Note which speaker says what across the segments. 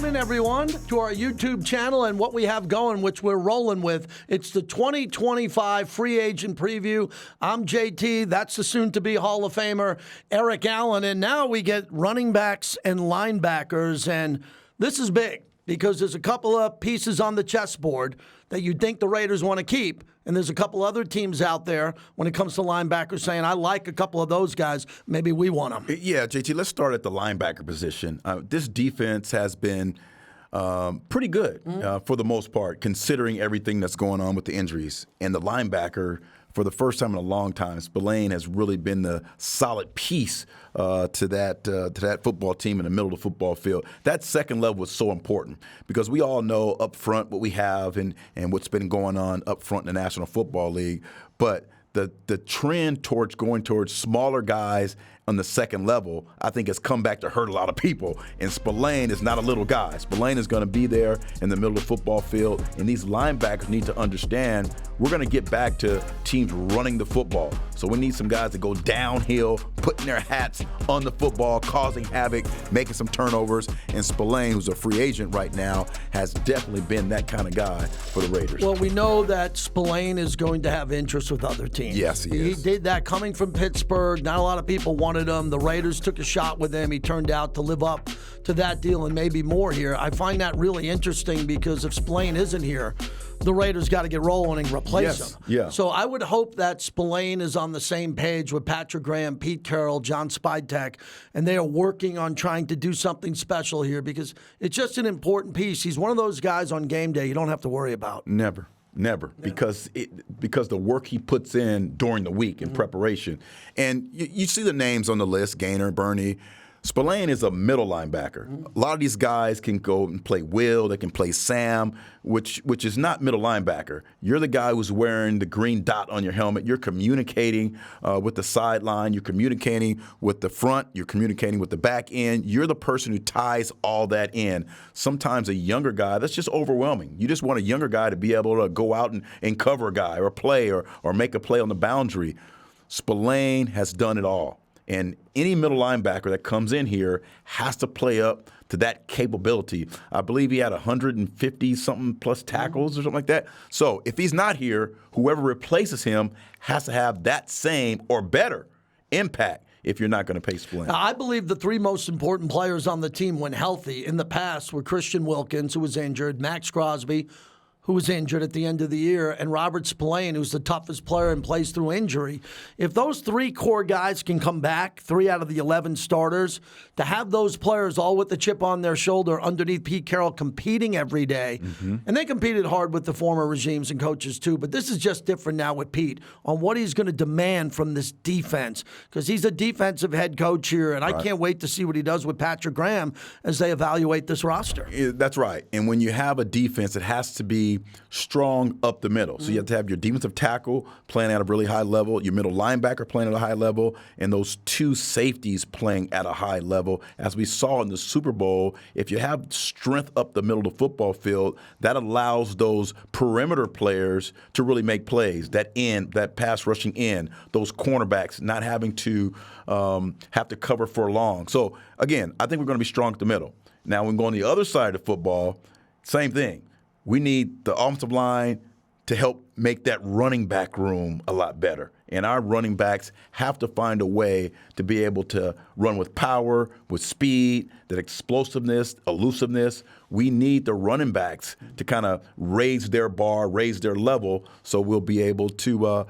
Speaker 1: morning, everyone, to our YouTube channel and what we have going, which we're rolling with. It's the 2025 Free Agent Preview. I'm JT. That's the soon-to-be Hall of Famer, Eric Allen. And now we get running backs and linebackers. And this is big because there's a couple of pieces on the chessboard that you think the Raiders want to keep. And there's a couple other teams out there when it comes to linebackers saying, I like a couple of those guys. Maybe we want them.
Speaker 2: Yeah, JT, let's start at the linebacker position. This defense has been pretty good for the most part, considering everything that's going on with the injuries. And the linebacker, for the first time in a long time, Spillane has really been the solid piece to that football team in the middle of the football field. That second level is so important because we all know up front what we have and what's been going on up front in the National Football League. But the trend towards going towards smaller guys on the second level, I think, has come back to hurt a lot of people. And Spillane is not a little guy. Spillane is going to be there in the middle of the football field, and these linebackers need to understand we're going to get back to teams running the football. So we need some guys to go downhill, putting their hats on the football, causing havoc, making some turnovers. And Spillane, who's a free agent right now, has definitely been that kind of guy for the Raiders.
Speaker 1: Well, we know that Spillane is going to have interest with other teams.
Speaker 2: Yes, he is.
Speaker 1: He did that coming from Pittsburgh. Not a lot of people wanted him. The Raiders took a shot with him. He turned out to live up to that deal and maybe more here. I find that really interesting because if Spillane isn't here, the Raiders got to get rolling and replace him.
Speaker 2: Yeah.
Speaker 1: So I would hope that Spillane is on the same page with Patrick Graham, Pete Carroll, John Spidek, and they are working on trying to do something special here because it's just an important piece. He's one of those guys on game day you don't have to worry about.
Speaker 2: Never, because the work he puts in during the week in preparation. And you see the names on the list, Gaynor, Burney. Spillane is a middle linebacker. A lot of these guys can go and play Will, they can play Sam, which is not middle linebacker. You're the guy who's wearing the green dot on your helmet. You're communicating with the sideline. You're communicating with the front. You're communicating with the back end. You're the person who ties all that in. Sometimes a younger guy, that's just overwhelming. You just want a younger guy to be able to go out and cover a guy or play or make a play on the boundary. Spillane has done it all. And any middle linebacker that comes in here has to play up to that capability. I believe he had 150-something plus tackles or something like that. So if he's not here, whoever replaces him has to have that same or better impact if you're not going to pay Spillane.
Speaker 1: Now, I believe the three most important players on the team when healthy in the past were Christian Wilkins, who was injured, Max Crosby, who was injured at the end of the year, and Robert Spillane, who's the toughest player and plays through injury. If those three core guys can come back, 3 out of the 11 starters, to have those players all with the chip on their shoulder underneath Pete Carroll competing every day, and they competed hard with the former regimes and coaches too, but this is just different now with Pete on what he's going to demand from this defense because he's a defensive head coach here, and I can't wait to see what he does with Patrick Graham as they evaluate this roster.
Speaker 2: That's right. And when you have a defense, it has to be strong up the middle. So you have to have your defensive tackle playing at a really high level, your middle linebacker playing at a high level, and those two safeties playing at a high level. As we saw in the Super Bowl, if you have strength up the middle of the football field, that allows those perimeter players to really make plays. That end, that pass rushing end, those cornerbacks not having to have to cover for long. So again, I think we're going to be strong at the middle. Now, when we go on the other side of football, same thing. We need the offensive line to help make that running back room a lot better. And our running backs have to find a way to be able to run with power, with speed, that explosiveness, elusiveness. We need the running backs to kind of raise their bar, raise their level, so we'll be able to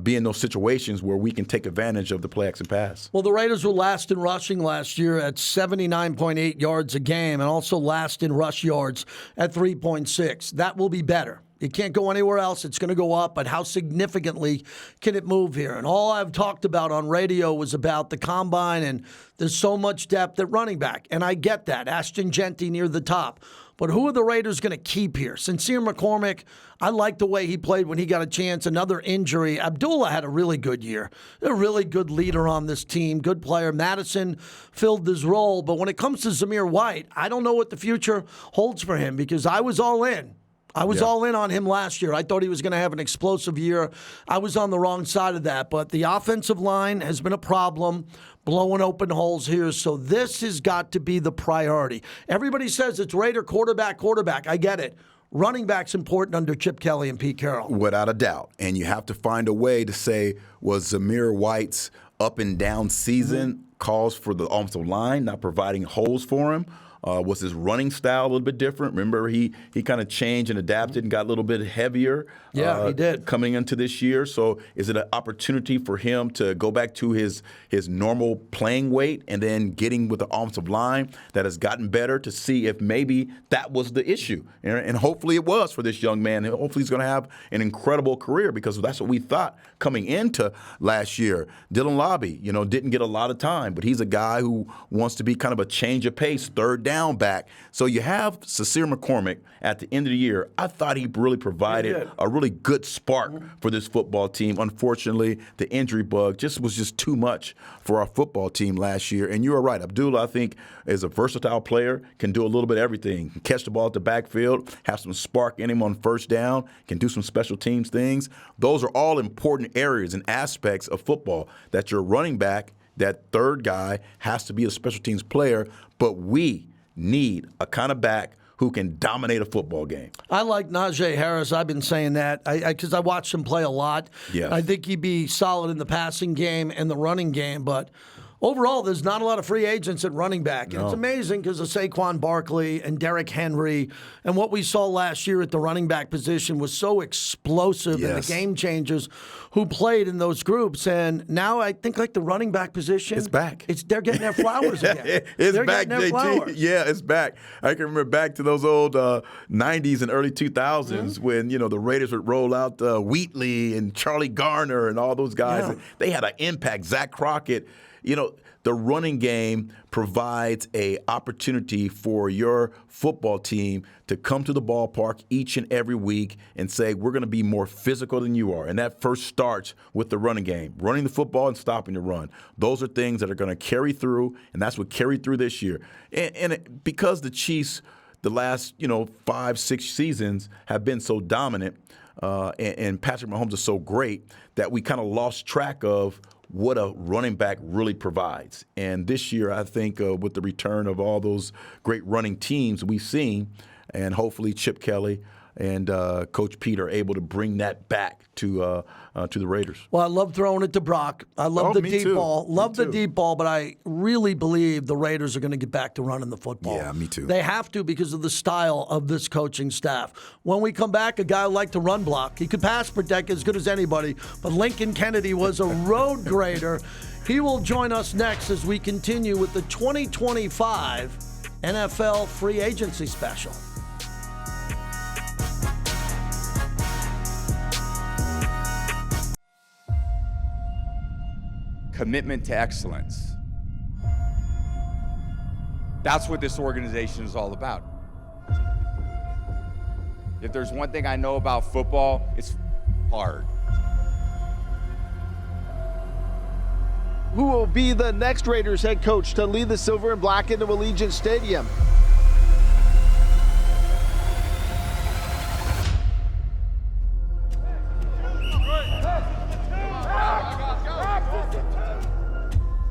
Speaker 2: be in those situations where we can take advantage of the play action pass.
Speaker 1: Well, the Raiders were last in rushing last year at 79.8 yards a game and also last in rush yards at 3.6. That will be better. It can't go anywhere else. It's going to go up, but how significantly can it move here? And all I've talked about on radio was about the combine, and there's so much depth at running back. And I get that. Ashton Genty near the top. But who are the Raiders going to keep here? Sincere McCormick, I like the way he played when he got a chance. Another injury. Abdullah had a really good year. A really good leader on this team. Good player. Madison filled his role. But when it comes to Zamir White, I don't know what the future holds for him because I was all in I was all in on him last year. I thought he was going to have an explosive year. I was on the wrong side of that. But the offensive line has been a problem, blowing open holes here. So this has got to be the priority. Everybody says it's Raider quarterback. I get it. Running back's important under Chip Kelly and Pete Carroll.
Speaker 2: Without a doubt. And you have to find a way to say, was Zamir White's up and down season cause for the offensive line not providing holes for him? Was his running style a little bit different? Remember, he kind of changed and adapted and got a little bit heavier.
Speaker 1: Yeah, he did.
Speaker 2: Coming into this year. So is it an opportunity for him to go back to his normal playing weight and then getting with the offensive line that has gotten better to see if maybe that was the issue? And hopefully it was for this young man. And hopefully he's going to have an incredible career because that's what we thought coming into last year. Dylan Lobby, didn't get a lot of time, but he's a guy who wants to be kind of a change of pace, third down back. So you have Sasir McCormick at the end of the year. I thought he really provided a really good spark for this football team. Unfortunately, the injury bug was just too much for our football team last year. And you are right. Abdullah, I think, is a versatile player, can do a little bit of everything. Can catch the ball at the backfield, have some spark in him on first down, can do some special teams things. Those are all important areas and aspects of football that your running back, that third guy, has to be a special teams player. But we need a kind of back who can dominate a football game.
Speaker 1: I like Najee Harris. I've been saying that because I watched him play a lot.
Speaker 2: Yes.
Speaker 1: I think he'd be solid in the passing game and the running game, but overall, there's not a lot of free agents at running back. And it's amazing because of Saquon Barkley and Derrick Henry. And what we saw last year at the running back position was so explosive and the game changers who played in those groups. And now I think like the running back position.
Speaker 2: It's back.
Speaker 1: They're getting their flowers again.
Speaker 2: They're back, JT. Yeah, it's back. I can remember back to those old 90s and early 2000s when, the Raiders would roll out Wheatley and Charlie Garner and all those guys.
Speaker 1: Yeah.
Speaker 2: They had an impact. Zach Crockett. The running game provides an opportunity for your football team to come to the ballpark each and every week and say, we're going to be more physical than you are. And that first starts with the running game, running the football and stopping the run. Those are things that are going to carry through, and that's what carried through this year. Because the Chiefs, the last 5-6 seasons have been so dominant, and Patrick Mahomes is so great that we kind of lost track of what a running back really provides. And this year, I think with the return of all those great running teams we've seen, and hopefully Chip Kelly and Coach Pete are able to bring that back to the Raiders.
Speaker 1: Well, I love throwing it to Brock. I love the deep ball. Love the deep ball, but I really believe the Raiders are going to get back to running the football.
Speaker 2: Yeah, me too.
Speaker 1: They have to because of the style of this coaching staff. When we come back, a guy who liked to run block. He could pass protect as good as anybody, but Lincoln Kennedy was a road grader. He will join us next as we continue with the 2025 NFL Free Agency Special.
Speaker 3: Commitment to excellence. That's what this organization is all about. If there's one thing I know about football, it's hard.
Speaker 4: Who will be the next Raiders head coach to lead the Silver and Black into Allegiant Stadium?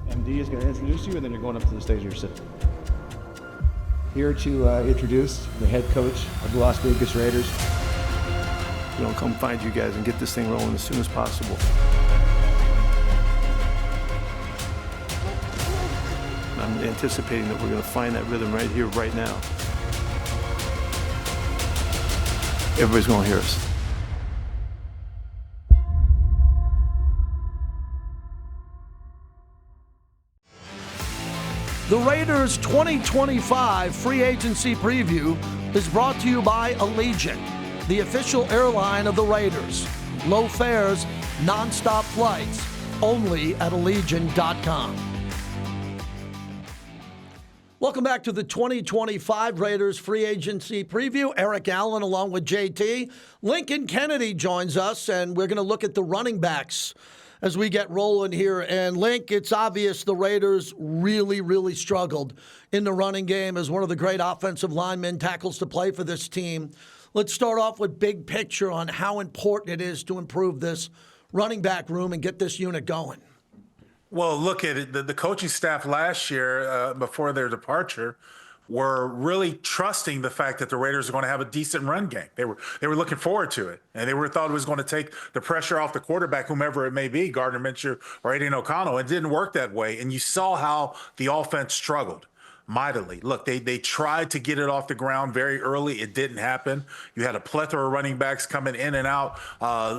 Speaker 5: MD is going to introduce you, and then you're going up to the stage you're sitting. Here to introduce the head coach of the Las Vegas Raiders.
Speaker 6: Come find you guys and get this thing rolling as soon as possible. I'm anticipating that we're going to find that rhythm right here, right now. Everybody's going to hear us.
Speaker 1: The Raiders 2025 free agency preview is brought to you by Allegiant, the official airline of the Raiders. Low fares, non-stop flights, only at Allegiant.com. Welcome back to the 2025 Raiders free agency preview. Eric Allen along with JT. Lincoln Kennedy joins us, and we're going to look at the running backs as we get rolling here. And Link, it's obvious the Raiders really, really struggled in the running game as one of the great offensive linemen tackles to play for this team. Let's start off with big picture on how important it is to improve this running back room and get this unit going.
Speaker 7: Well, look at it. The coaching staff last year, before their departure, were really trusting the fact that the Raiders are going to have a decent run game. They were looking forward to it, and they thought it was going to take the pressure off the quarterback, whomever it may be, Gardner Minshew or Aiden O'Connell. It didn't work that way, and you saw how the offense struggled mightily. Look, they tried to get it off the ground very early. It didn't happen. You had a plethora of running backs coming in and out,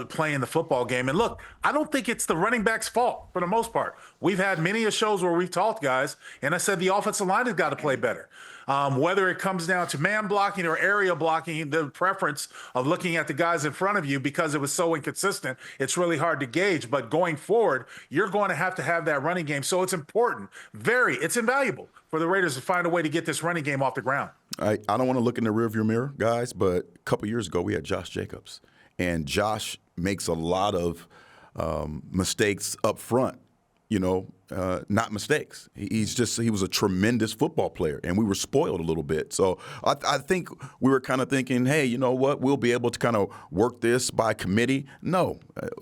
Speaker 7: playing the football game. And look, I don't think it's the running back's fault for the most part. We've had many shows where we've talked, guys, and I said the offensive line has got to play better. Whether it comes down to man blocking or area blocking, the preference of looking at the guys in front of you because it was so inconsistent, it's really hard to gauge. But going forward, you're going to have that running game. So it's important. It's invaluable for the Raiders to find a way to get this running game off the ground.
Speaker 2: I don't want to look in the rearview mirror, guys, but a couple years ago we had Josh Jacobs. And Josh makes a lot of mistakes up front. Not mistakes. He was a tremendous football player, and we were spoiled a little bit. So I think we were kind of thinking, hey, you know what? We'll be able to kind of work this by committee. No,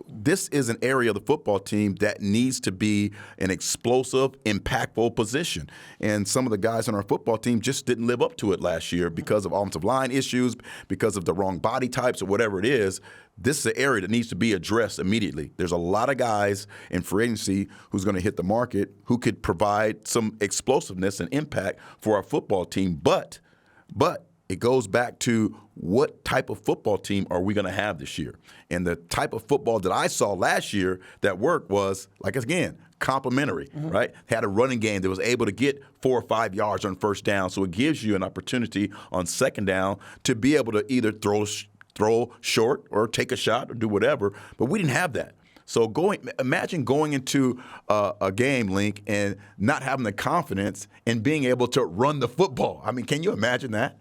Speaker 2: this is an area of the football team that needs to be an explosive, impactful position. And some of the guys on our football team just didn't live up to it last year because of offensive line issues, because of the wrong body types or whatever it is. This is an area that needs to be addressed immediately. There's a lot of guys in free agency who's going to hit the market who could provide some explosiveness and impact for our football team. But it goes back to what type of football team are we going to have this year? And the type of football that I saw last year that worked was, complementary, right? Had a running game that was able to get 4 or 5 yards on first down. So it gives you an opportunity on second down to be able to either throw short or take a shot or do whatever, but we didn't have that. So imagine going into a game, Link, and not having the confidence and being able to run the football. I mean, can you imagine that?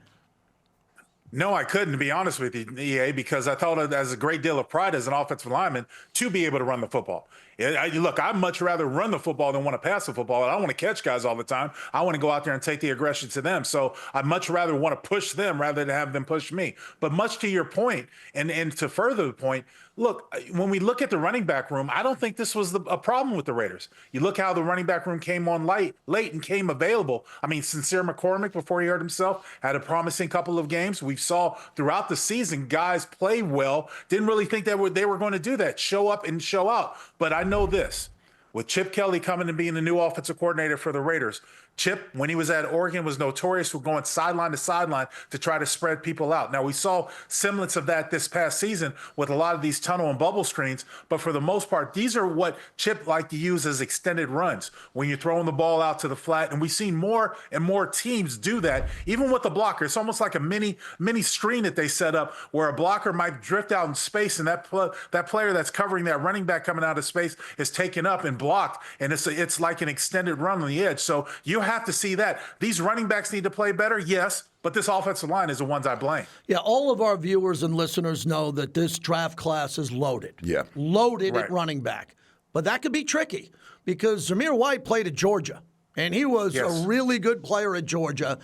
Speaker 7: No, I couldn't, to be honest with you, EA, because I thought it as a great deal of pride as an offensive lineman to be able to run the football. Look, I'd much rather run the football than want to pass the football. I don't want to catch guys all the time. I want to go out there and take the aggression to them. So I'd much rather want to push them rather than have them push me. But much to your point, and to further the point, look, when we look at the running back room, I don't think this was a problem with the Raiders. You look how the running back room came on late and came available. I mean, Sincere McCormick, before he hurt himself, had a promising couple of games. We saw throughout the season guys play well. Didn't really think they were going to do that, show up and show out. But I know this. With Chip Kelly coming and being the new offensive coordinator for the Raiders, Chip, when he was at Oregon, was notorious for going sideline to sideline to try to spread people out. Now, we saw semblance of that this past season with a lot of these tunnel and bubble screens, but for the most part, these are what Chip liked to use as extended runs when you're throwing the ball out to the flat, and we've seen more and more teams do that, even with the blocker. It's almost like a mini screen that they set up where a blocker might drift out in space, and that player that's covering that running back coming out of space is taken up and blocked, and it's like an extended run on the edge. So you have to see that. These running backs need to play better, yes, but this offensive line is the ones I blame.
Speaker 1: Yeah, all of our viewers and listeners know that this draft class is loaded.
Speaker 2: Yeah.
Speaker 1: Loaded
Speaker 7: Right.
Speaker 1: at running back. But that could be tricky because Zamir White played at Georgia, and he was
Speaker 7: Yes.
Speaker 1: a really good player at Georgia,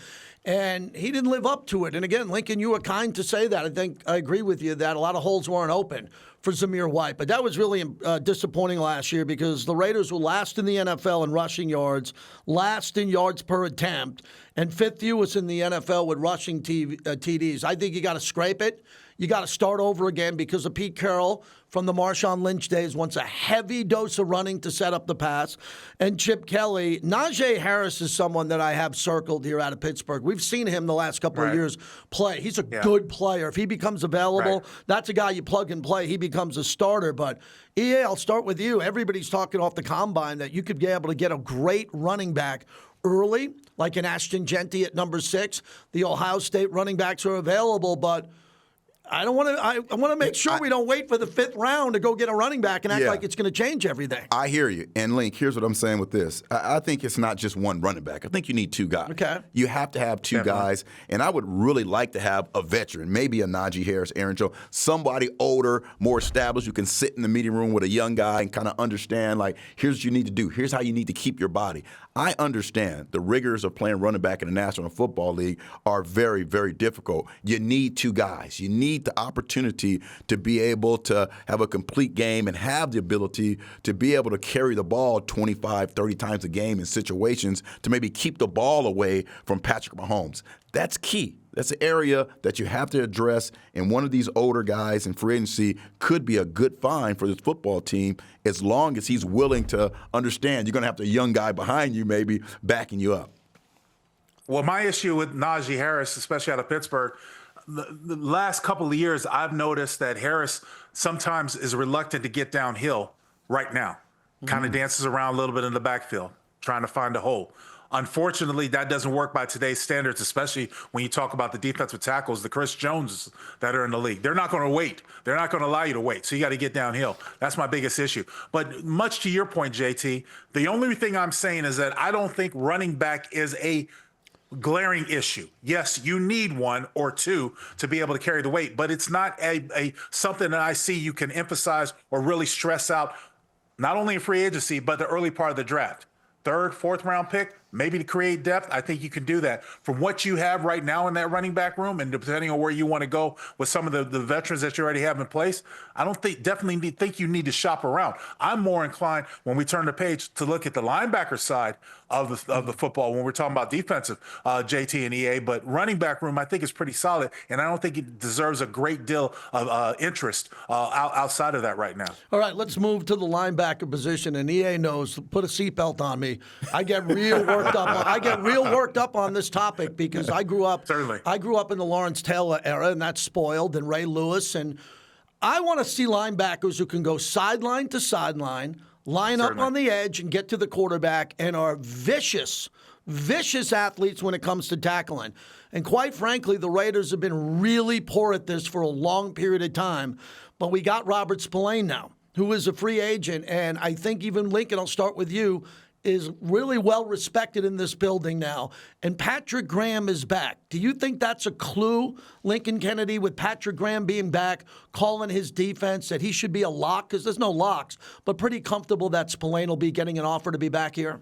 Speaker 1: and he didn't live up to it. And again, Lincoln, you were kind to say that. I think I agree with you that a lot of holes weren't open for Zamir White. But that was really disappointing last year because the Raiders were last in the NFL in rushing yards, last in yards per attempt, and fifth fewest in the NFL with rushing TDs. I think you got to scrape it. You got to start over again because of Pete Carroll from the Marshawn Lynch days wants a heavy dose of running to set up the pass. And Chip Kelly, Najee Harris is someone that I have circled here out of Pittsburgh. We've seen him the last couple of years play. He's a good player. If he becomes available, that's a guy you plug and play. He becomes a starter. But, EA, I'll start with you. Everybody's talking off the combine that you could be able to get a great running back early, like an Ashton Genty at number 6. The Ohio State running backs are available, but I don't want to. I want to make sure we don't wait for the 5th round to go get a running back and act like it's going to change everything.
Speaker 2: I hear you. And Link, here's what I'm saying with this. I think it's not just one running back. I think you need 2 guys.
Speaker 1: Okay.
Speaker 2: You have to have 2 guys. And I would really like to have a veteran, maybe a Najee Harris, Aaron Jones, somebody older, more established who can sit in the meeting room with a young guy and kind of understand, like, here's what you need to do. Here's how you need to keep your body. I understand the rigors of playing running back in the National Football League are very, very difficult. You need 2 guys. You need the opportunity to be able to have a complete game and have the ability to be able to carry the ball 25, 30 times a game in situations to maybe keep the ball away from Patrick Mahomes. That's key. That's an area that you have to address, and one of these older guys in free agency could be a good find for this football team as long as he's willing to understand you're going to have the young guy behind you maybe backing you up.
Speaker 7: Well, my issue with Najee Harris, especially out of Pittsburgh, the last couple of years, I've noticed that Harris sometimes is reluctant to get downhill right now. Kind of dances around a little bit in the backfield, trying to find a hole. Unfortunately, that doesn't work by today's standards, especially when you talk about the defensive tackles, the Chris Joneses that are in the league. They're not going to wait. They're not going to allow you to wait. So you got to get downhill. That's my biggest issue. But much to your point, JT, the only thing I'm saying is that I don't think running back is a glaring issue. Yes, you need 1 or 2 to be able to carry the weight, but it's not a something that I see you can emphasize or really stress out, not only in free agency, but the early part of the draft. 3rd, 4th round pick, maybe to create depth. I think you can do that. From what you have right now in that running back room, and depending on where you want to go with some of the veterans that you already have in place, I don't think you need to shop around. I'm more inclined when we turn the page to look at the linebacker side of the football when we're talking about defensive, JT and EA. But running back room, I think, is pretty solid, and I don't think it deserves a great deal of interest outside of that right now.
Speaker 1: All right, let's move to the linebacker position. And EA knows, put a seatbelt on me. I get real worked up on this topic because I grew up in the Lawrence Taylor era, and that's spoiled, and Ray Lewis. And I want to see linebackers who can go sideline to sideline, line up on the edge and get to the quarterback, and are vicious athletes when it comes to tackling. And quite frankly, the Raiders have been really poor at this for a long period of time. But we got Robert Spillane now, who is a free agent. And I think even Lincoln, I'll start with you, is really well respected in this building now. And Patrick Graham is back. Do you think that's a clue, Lincoln Kennedy, with Patrick Graham being back, calling his defense, that he should be a lock? Because there's no locks, but pretty comfortable that Spillane will be getting an offer to be back here?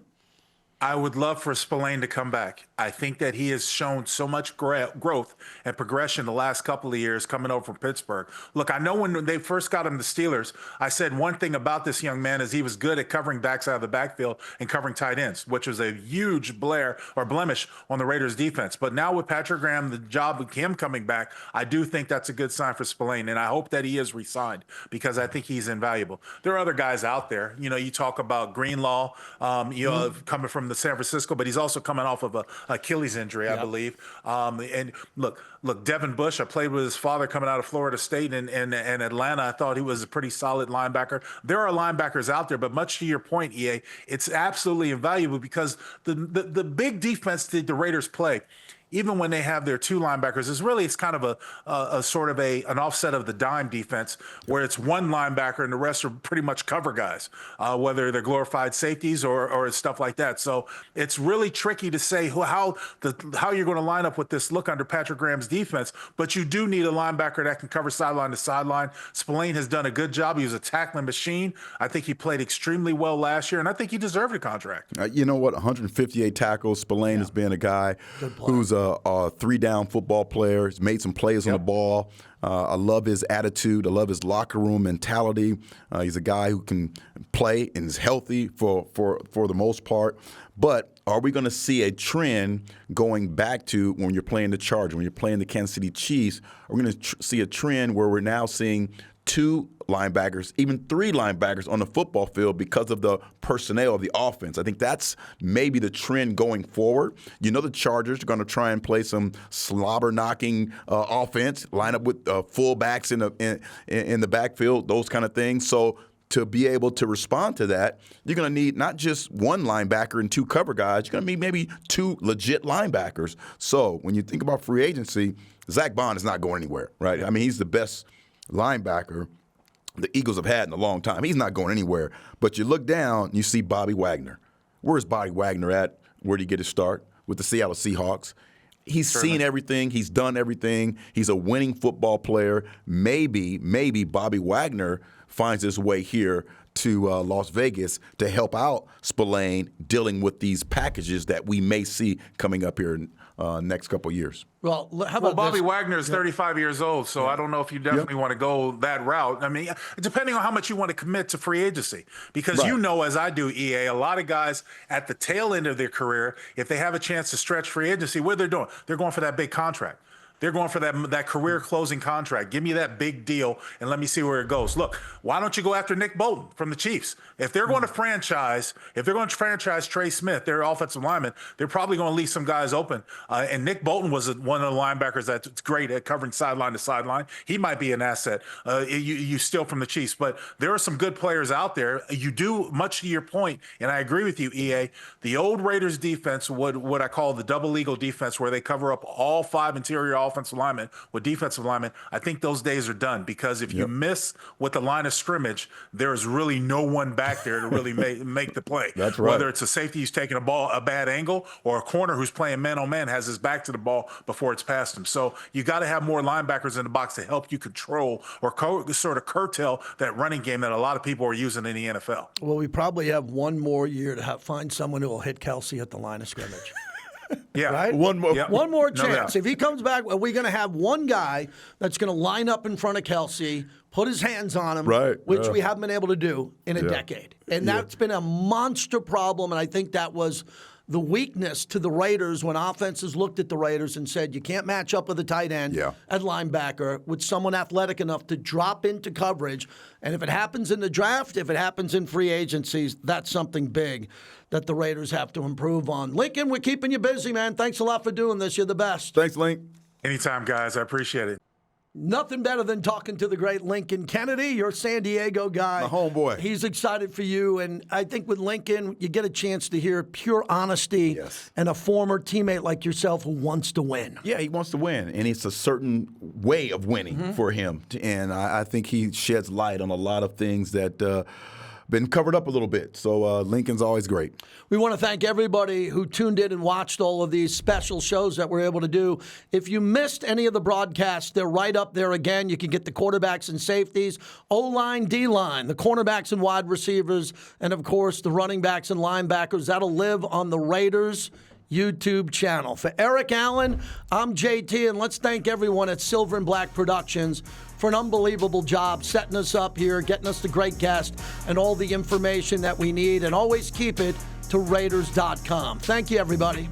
Speaker 7: I would love for Spillane to come back. I think that he has shown so much growth and progression the last couple of years coming over from Pittsburgh. Look, I know when they first got him the Steelers, I said one thing about this young man is he was good at covering backs out of the backfield and covering tight ends, which was a huge blemish on the Raiders defense. But now with Patrick Graham, the job of him coming back, I do think that's a good sign for Spillane, and I hope that he is re-signed because I think he's invaluable. There are other guys out there. You know, you talk about Greenlaw, coming from the San Francisco, but he's also coming off of a Achilles injury, I believe. And look, Devin Bush, I played with his father coming out of Florida State and Atlanta. I thought he was a pretty solid linebacker. There are linebackers out there, but much to your point, EA, it's absolutely invaluable because the big defense that the Raiders play, even when they have their 2 linebackers, it's kind of a sort of an offset of the dime defense where it's one linebacker and the rest are pretty much cover guys, whether they're glorified safeties or stuff like that. So it's really tricky to say how you're going to line up with this look under Patrick Graham's defense, but you do need a linebacker that can cover sideline to sideline. Spillane has done a good job. He was a tackling machine. I think he played extremely well last year, and I think he deserved a contract.
Speaker 2: You know what? 158 tackles. Spillane has been a guy who's a 3-down football player. He's made some plays on the ball. I love his attitude. I love his locker room mentality. He's a guy who can play and is healthy for the most part. But are we going to see a trend going back to when you're playing the Chargers, when you're playing the Kansas City Chiefs? Are we going to see a trend where we're now seeing 2 linebackers, even 3 linebackers on the football field because of the personnel of the offense? I think that's maybe the trend going forward. You know, the Chargers are going to try and play some slobber-knocking offense, line up with fullbacks in the backfield, those kind of things. So to be able to respond to that, you're going to need not just one linebacker and 2 cover guys. You're going to need maybe 2 legit linebackers. So when you think about free agency, Zach Bond is not going anywhere, right? I mean, he's the best linebacker the Eagles have had in a long time. He's not going anywhere. But you look down, you see Bobby Wagner. Where's Bobby Wagner at? Where did he get his start? With the Seattle Seahawks. He's seen everything. He's done everything. He's a winning football player. Maybe Bobby Wagner finds his way here to Las Vegas to help out Spillane dealing with these packages that we may see coming up here in next couple of years.
Speaker 1: Well, how about
Speaker 7: Bobby
Speaker 1: this?
Speaker 7: Wagner is 35 years old, so I don't know if you definitely want to go that route. I mean, depending on how much you want to commit to free agency. Because you know, as I do, EA, a lot of guys at the tail end of their career, if they have a chance to stretch free agency, what they're doing? They're going for that big contract. They're going for that career-closing contract. Give me that big deal, and let me see where it goes. Look, why don't you go after Nick Bolton from the Chiefs? If they're going to franchise Trey Smith, their offensive lineman, they're probably going to leave some guys open. And Nick Bolton was one of the linebackers that's great at covering sideline to sideline. He might be an asset. You steal from the Chiefs. But there are some good players out there. You do, much to your point, and I agree with you, EA, the old Raiders defense, what I call the double eagle defense, where they cover up all 5 interior offensive linemen with defensive linemen, I think those days are done, because if you miss with the line of scrimmage, there's really no one back there to really make the play.
Speaker 2: That's right.
Speaker 7: Whether it's a safety who's taking a bad angle, or a corner who's playing man-on-man, has his back to the ball before it's past him. So you got to have more linebackers in the box to help you control or sort of curtail that running game that a lot of people are using in the NFL.
Speaker 1: Well, we probably have one more year to find someone who will hit Kelsey at the line of scrimmage.
Speaker 7: Yeah.
Speaker 1: Right?
Speaker 2: One more.
Speaker 7: Yep.
Speaker 1: One more
Speaker 7: No
Speaker 1: chance.
Speaker 7: doubt.
Speaker 1: If he comes back, we're going to have one guy that's going to line up in front of Kelsey, put his hands on him, which we haven't been able to do in a decade. And that's been a monster problem, and I think that was the weakness to the Raiders when offenses looked at the Raiders and said, you can't match up with a tight end at linebacker with someone athletic enough to drop into coverage. And if it happens in the draft, if it happens in free agencies, that's something big that the Raiders have to improve on. Lincoln, we're keeping you busy, man. Thanks a lot for doing this. You're the best.
Speaker 2: Thanks, Link.
Speaker 7: Anytime, guys. I appreciate it.
Speaker 1: Nothing better than talking to the great Lincoln Kennedy, your San Diego guy.
Speaker 2: My homeboy.
Speaker 1: He's excited for you. And I think with Lincoln, you get a chance to hear pure honesty and a former teammate like yourself who wants to win.
Speaker 2: Yeah, he wants to win, and it's a certain way of winning for him. And I think he sheds light on a lot of things that been covered up a little bit. So Lincoln's always great.
Speaker 1: We want to thank everybody who tuned in and watched all of these special shows that we're able to do. If you missed any of the broadcasts, they're right up there again. You can get the quarterbacks and safeties, O-line, D-line, the cornerbacks and wide receivers, and, of course, the running backs and linebackers. That'll live on the Raiders YouTube channel. For Eric Allen, I'm JT, and let's thank everyone at Silver and Black Productions for an unbelievable job setting us up here, getting us the great guest and all the information that we need, and always keep it to Raiders.com. Thank you, everybody.